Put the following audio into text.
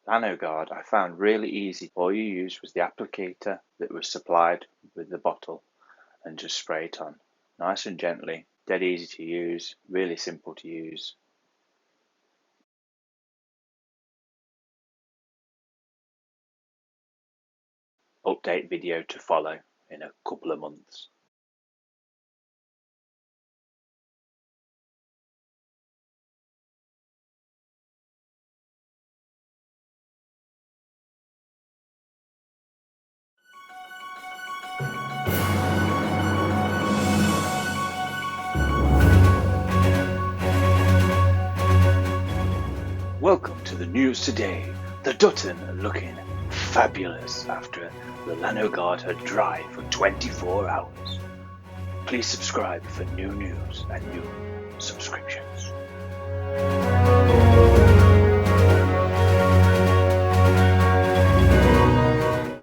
Lanogaurd I found really easy. All you used was the applicator that was supplied with the bottle and just spray it on. Nice and gently, dead easy to use, really simple to use. Update video to follow in a couple of months. Welcome to the news today. The Dutton are looking fabulous after the Lanogaurd had dried for 24 hours. Please subscribe for new news and new subscriptions.